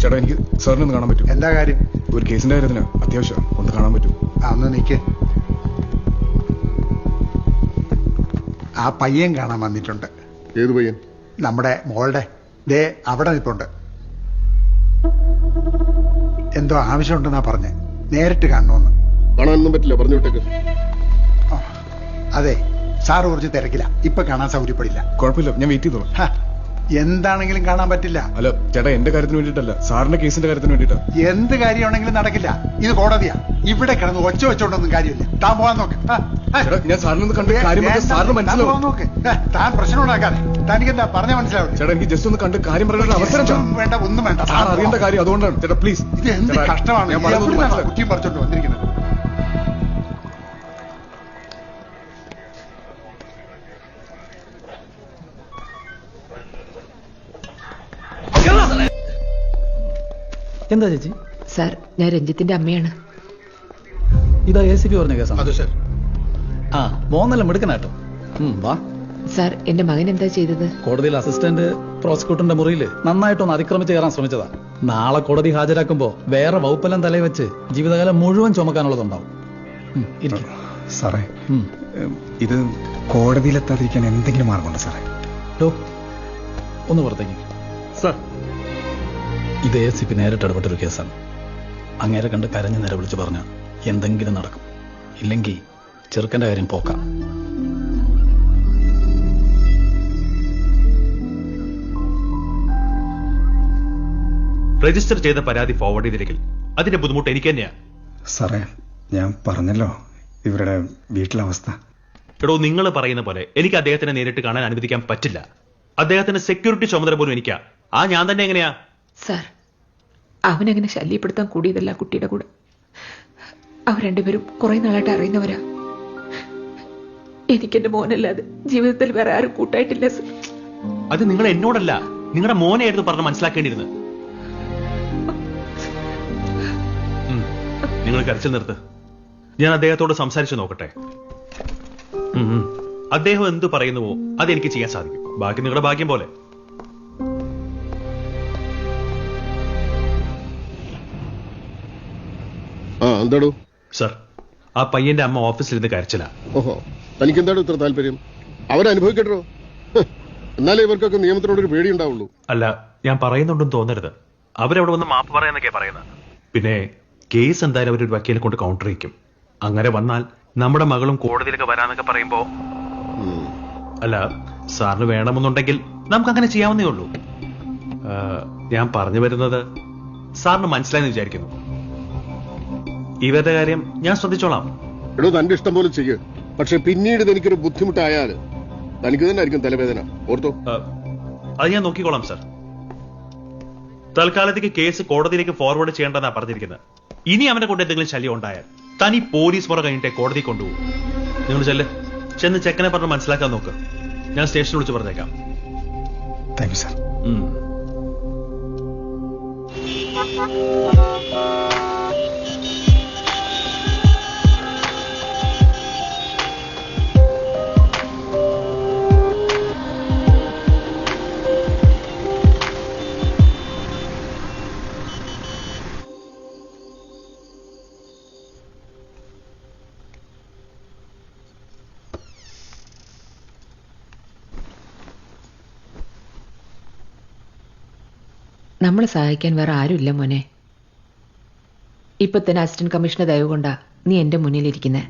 ചേട്ടാ എനിക്ക് സാറിനെ ഒന്ന് കാണാൻ പറ്റും. എന്താ കാര്യം? ഒരു കേസിന്റെ കാര്യത്തിന് അത്യാവശ്യം ഒന്ന് കാണാൻ പറ്റും. ഒന്ന് നിൽക്ക്. ആ പയ്യൻ കാണാൻ വന്നിട്ടുണ്ട്. ഏത് പയ്യൻ? നമ്മുടെ മോളുടെ. ദേ അവിടെ നിൽപ്പുണ്ട്. എന്തോ ആവശ്യമുണ്ടെന്നാ പറഞ്ഞേ. നേരിട്ട് കാണണമെന്ന്. കാണാനൊന്നും പറ്റില്ല, പറഞ്ഞു വിട്ടേക്ക്. അതെ, സാറ് കുറച്ച് തിരക്കില്ല, ഇപ്പൊ കാണാൻ സൗകര്യപ്പെടില്ല. കുഴപ്പമില്ല, ഞാൻ വെയിറ്റ് ചെയ്തോളാം. എന്താണെങ്കിലും കാണാൻ പറ്റില്ല. അല്ല ചേട്ടാ, എന്റെ കാര്യത്തിന് വേണ്ടിയിട്ടല്ല, സാറിന്റെ കേസിന്റെ കാര്യത്തിന് വേണ്ടിയിട്ടാ. എന്ത് കാര്യമാണെങ്കിലും നടക്കില്ല. ഇത് കോടതിയാ. ഇവിടെ കിടന്ന് ഒച്ച വെച്ചോണ്ടൊന്നും കാര്യമില്ല. താൻ പോകാൻ നോക്ക്. ഞാൻ സാറിനൊന്ന് കണ്ട് കാര്യം സാറിന് മനസ്സിലാവും. നോക്ക്. താൻ പ്രശ്നം ഉണ്ടാക്കാതെ. തനിക്കെന്താ പറഞ്ഞ മനസ്സിലാവും. ചേട്ടാ, എനിക്ക് ജസ്റ്റ് ഒന്ന് കണ്ട് കാര്യം പറയാനുള്ള അവസരം വേണ്ട, ഒന്നും വേണ്ട. സാർ അറിയേണ്ട കാര്യം അതുകൊണ്ടാണ്. ചേട്ടാ പ്ലീസ്. ഇത് എന്ത് കഷ്ടമാണ്. ഞാൻ പറയുന്നത് കുറ്റിയും പറിച്ചോണ്ട് വന്നിരിക്കുന്നത്. എന്താ ചേച്ചി? സാർ, ഞാൻ രഞ്ജിത്തിന്റെ അമ്മയാണ്. ഇതാ ACP പറഞ്ഞ കേസാണ്. അതെ സാർ. ആ, മോന്നല്ല മിടുക്കനാട്ടോ. വാ. സാർ, എന്റെ മകൻ എന്താ ചെയ്തത്? കോടതിയിൽ അസിസ്റ്റന്റ് പ്രോസിക്യൂട്ടറിന്റെ മുറിയിൽ നന്നായിട്ടൊന്ന് അതിക്രമിച്ച് കയറാൻ ശ്രമിച്ചതാ. നാളെ കോടതി ഹാജരാക്കുമ്പോ വേറെ വകുപ്പെല്ലാം തലയിൽ വെച്ച് ജീവിതകാലം മുഴുവൻ ചുമക്കാനുള്ളതുണ്ടാവും. സാറേ, ഇത് കോടതിയിലെത്താതിരിക്കാൻ എന്തെങ്കിലും മാർഗമുണ്ടോ സാറേ? ഒന്ന് പുറത്തേക്ക്. സാർ, ഇത് ACP നേരിട്ട് ഇടപെട്ടൊരു കേസാണ്. അങ്ങേരെ കണ്ട് കരഞ്ഞ് നിലവിളിച്ച് പറഞ്ഞ എന്തെങ്കിലും നടക്കും. ഇല്ലെങ്കിൽ ചെറുക്കന്റെ കാര്യം പോക്കാം. രജിസ്റ്റർ ചെയ്ത പരാതി ഫോർവേഡ് ചെയ്തിരിക്കൽ അതിന്റെ ബുദ്ധിമുട്ട് എനിക്ക് തന്നെയാ. സാറേ, ഞാൻ പറഞ്ഞല്ലോ ഇവരുടെ വീട്ടിലെ അവസ്ഥ. എടോ, നിങ്ങൾ പറയുന്ന പോലെ എനിക്ക് അദ്ദേഹത്തിനെ നേരിട്ട് കാണാൻ അനുവദിക്കാൻ പറ്റില്ല. അദ്ദേഹത്തിന് സെക്യൂരിറ്റി ചുമതല പോലും എനിക്കാ. ഞാൻ തന്നെ എങ്ങനെയാ? സാർ, അവനങ്ങനെ ശല്യപ്പെടുത്താൻ കൂടിയതല്ല കുട്ടിയുടെ കൂടെ. അവർ രണ്ടുപേരും കുറെ നാളായിട്ട് അറിയുന്നവരാ. എനിക്കെന്റെ മോനല്ലാതെ ജീവിതത്തിൽ വേറെ ആരും കൂട്ടായിട്ടില്ല സർ. അത് നിങ്ങൾ എന്നോടല്ല, നിങ്ങളുടെ മോനെയായിരുന്നു പറഞ്ഞ് മനസ്സിലാക്കേണ്ടിയിരുന്നത്. നിങ്ങൾ കരച്ചിൽ നിർത്ത്. ഞാൻ അദ്ദേഹത്തോട് സംസാരിച്ചു നോക്കട്ടെ. അദ്ദേഹം എന്ത് പറയുന്നുവോ അതെനിക്ക് ചെയ്യാൻ സാധിക്കും. ബാക്കി നിങ്ങളുടെ ഭാഗ്യം പോലെ. എന്താടോ? സർ, ആ പയ്യന്റെ അമ്മ ഓഫീസിലിരുന്ന് കരച്ചില്ല. ഓഹോ, തനിക്ക് എന്താണോ ഇത്ര താല്പര്യം? അവരനുഭവിക്കട്ടോ. എന്നാലേ ഇവർക്കൊക്കെ നിയമത്തിനോടൊരു പേടി ഉണ്ടാവുള്ളൂ. അല്ല, ഞാൻ പറയുന്നുണ്ടെന്ന് തോന്നരുത്. അവരവിടെ വന്ന് മാപ്പ് പറയാന്നൊക്കെ പറയുന്നത്. പിന്നെ കേസ് എന്തായാലും അവരൊരു വക്കീലെ കൊണ്ട് കൗണ്ടർ ചെയ്യിക്കും. അങ്ങനെ വന്നാൽ നമ്മുടെ മകളും കോടതിയിലൊക്കെ വരാന്നൊക്കെ പറയുമ്പോ, അല്ല സാറിന് വേണമെന്നുണ്ടെങ്കിൽ നമുക്ക് അങ്ങനെ ചെയ്യാവുന്നേ ഉള്ളൂ. ഞാൻ പറഞ്ഞു വരുന്നത് സാറിന് മനസ്സിലായെന്ന് വിചാരിക്കുന്നു. ഇവരുടെ കാര്യം ഞാൻ ശ്രദ്ധിച്ചോളാം. എടോ, തന്റെ ഇഷ്ടം പോലെ ചെയ്യ്. പക്ഷെ പിന്നീട് എനിക്കൊരു ബുദ്ധിമുട്ടായാൽ തനിക്ക് തന്നെ ആയിരിക്കും തലവേദന. ഓർത്തോ? അത് ഞാൻ നോക്കിക്കോളാം സർ. തൽക്കാലത്തേക്ക് കേസ് കോടതിയിലേക്ക് ഫോർവേഡ് ചെയ്യേണ്ടെന്നാ പറഞ്ഞിരിക്കുന്നത്. ഇനി അവനെ കൊണ്ട് എന്തെങ്കിലും ശല്യം ഉണ്ടായാൽ തനി പോലീസ് മുറ കഴിഞ്ഞിട്ടേ കോടതി കൊണ്ടുപോകും. നിങ്ങൾ ചെന്ന് ചെക്കനെ പറഞ്ഞ് മനസ്സിലാക്കാൻ നോക്ക്. ഞാൻ സ്റ്റേഷനിൽ വിളിച്ച് പറഞ്ഞേക്കാം. Thank you sir. നമ്മളെ സഹായിക്കാൻ വേറെ ആരുമില്ല മോനെ. ഇപ്പൊ തന്നെ അസിസ്റ്റന്റ് കമ്മീഷണർ ദയവ് കൊണ്ടാ നീ എന്റെ മുന്നിലിരിക്കുന്നേ.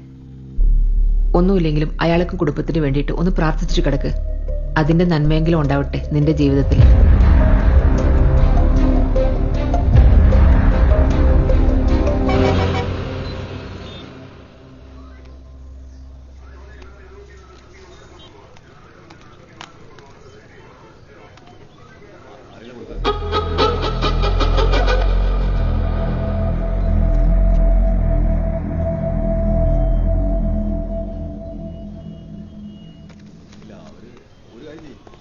ഒന്നുമില്ലെങ്കിലും അയാൾക്കും കുടുംബത്തിന് വേണ്ടിയിട്ട് ഒന്ന് പ്രാർത്ഥിച്ചിട്ട് കിടക്ക്. അതിന്റെ നന്മയെങ്കിലും ഉണ്ടാവട്ടെ നിന്റെ ജീവിതത്തിൽ.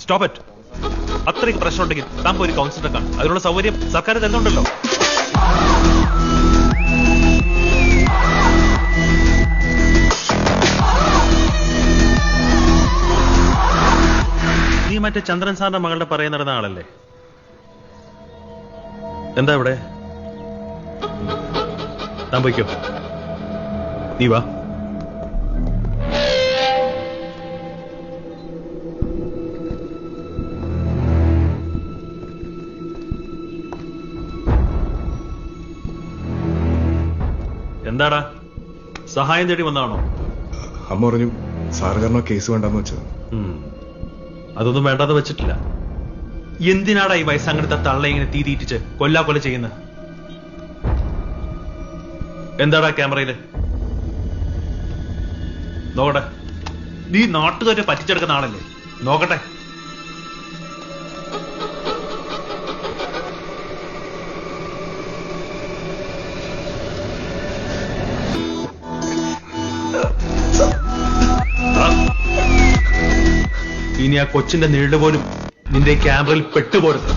Stop it. അത്രയ്ക്ക് പ്രശ്നം ഉണ്ടെങ്കിൽ താൻ ഒരു കൗൺസിലറെ കാണും. അതിനുള്ള സൗകര്യം സർക്കാർ തരുന്നുണ്ടല്ലോ. നീ മറ്റേ ചന്ദ്രൻ സാറിന്റെ മകളുടെ പറയാൻ നടന്ന ആളല്ലേ? എന്താ ഇവിടെ? താൻ പോയിക്കോ. നീ വാ. എന്താടാ, സഹായം തേടി വന്നാണോ? അമ്മ പറഞ്ഞു സാറ് കാരണം കേസ് വേണ്ടെന്ന് വെച്ചത്. അതൊന്നും വേണ്ടാന്ന് വെച്ചിട്ടില്ല. എന്തിനാടാ ഈ വയസ്സങ്ങനത്തെ തള്ള ഇങ്ങനെ തീ തീറ്റിച്ച് കൊല്ലാക്കൊല ചെയ്യുന്നത്? എന്താടാ ക്യാമറയില് നോക്കട്ടെ. നീ നാട്ടുകാരെ പറ്റിച്ചെടുക്കുന്ന ആളല്ലേ? നോക്കട്ടെ. ഇനി ആ കൊച്ചിന്റെ നിഴല് പോലും നിന്റെ ക്യാമറയിൽ പെട്ടുപോരുത്.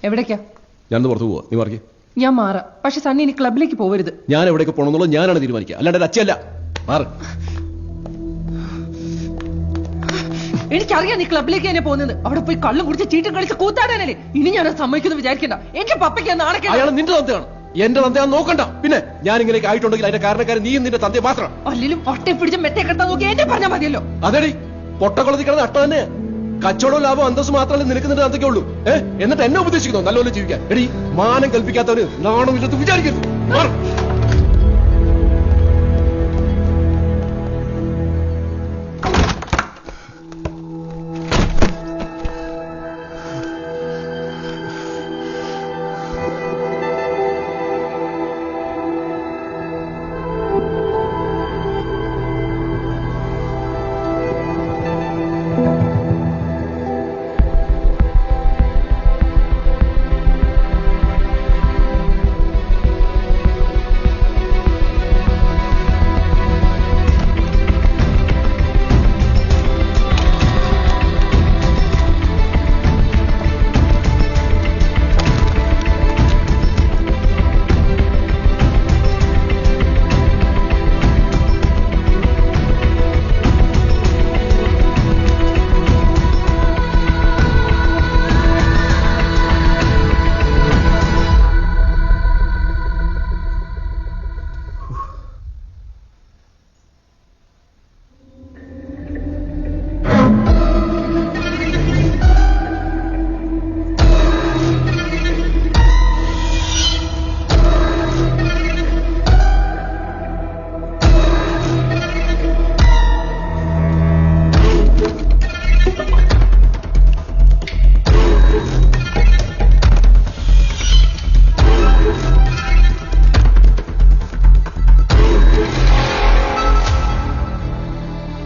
എവിടേക്കാ? ഞാനൊന്ന് പുറത്തു പോവാ. നീ മാറിക്കേ. ഞാൻ മാറാം. പക്ഷെ സണ്ണി ഇനി ക്ലബിലേക്ക് പോവരുത്. ഞാൻ എവിടേക്ക് പോകണമെന്നുള്ളത് ഞാനാണ് തീരുമാനിക്കുക, അല്ലാണ്ട് അച്ഛയല്ല. മാറ്. എനിക്കറിയാം നീ ക്ലബിലേക്ക് തന്നെ പോകുന്നത്. അവിടെ പോയി കള്ളും കുടിച്ച് ചീട്ടും കളിച്ച് കൂത്താടാനല്ലേ. ഇനി ഞാൻ സമ്മതിക്കുന്നു വിചാരിക്കണ്ട. എന്റെ പപ്പയ്ക്ക് നാളെ അയാൾ നിന്റെ തന്തയാണ്, എന്റെ തന്തയാന്ന് നോക്കണ്ട. പിന്നെ ഞാൻ ഇങ്ങനെയൊക്കെ ആയിട്ടുണ്ടെങ്കിൽ അതിന്റെ കാരണക്കാരൻ നീയും നിന്റെ തന്തയെ മാത്രം. അല്ലേലും ഒട്ടയെ പിടിച്ച് മെറ്റെ കെട്ടാൻ നോക്കി എന്നെ പറഞ്ഞാൽ മതിയല്ലോ. അതെടി പൊട്ടക്കുളത്തിൽ കിടന്ന് അട്ട തന്നെ. കച്ചവടവും ലാഭം അന്തസ്സും മാത്രമല്ലേ നിനക്ക് നിന്റെ തന്തയ്ക്കേ ഉള്ളൂ. എന്നിട്ട് എന്നെ ഉപദേശിക്കുന്നു നല്ലപോലെ ജീവിക്കാൻ. എടി മാനം കൽപ്പിക്കാത്തവന് നാണം ഇല്ലെന്ന് വിചാരിക്കരുത്.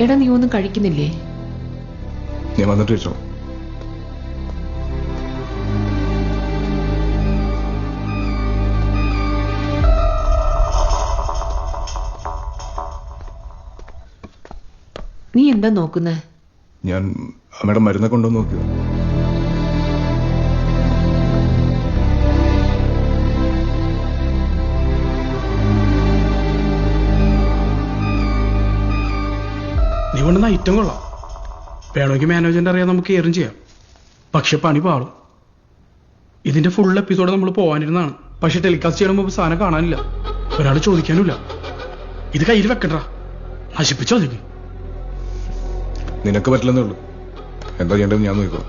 എടാ നീ ഒന്നും കഴിക്കുന്നില്ലേ? ഞാൻ വന്നിട്ട് വെച്ചോ. നീ എന്താ നോക്കുന്നേ? ഞാൻ അമ്മയുടെ മരുന്ന് കൊണ്ടുവന്ന് നോക്കിയോ. നീ കൊണ്ടുവന്ന ഐറ്റം കൊള്ളാം. വേണമെങ്കിൽ മാനേജറിന്റെ അറിയാൻ നമുക്ക് കയറും ചെയ്യാം. പക്ഷെ പണി പാളും. ഇതിന്റെ ഫുൾ എപ്പിസോഡ് നമ്മൾ പോകാനിരുന്നാണ്. പക്ഷെ ടെലികാസ്റ്റ് ചെയ്യണ സാധനം കാണാനില്ല, ഒരാൾ ചോദിക്കാനുമില്ല. ഇത് കയ്യിൽ വെക്കണ്ടാ, നശിപ്പിച്ചോ. നിനക്ക് പറ്റില്ലെന്നേ ഉള്ളൂ. എന്താ ചെയ്യേണ്ടതെന്ന് ഞാൻ നോക്കിക്കോ.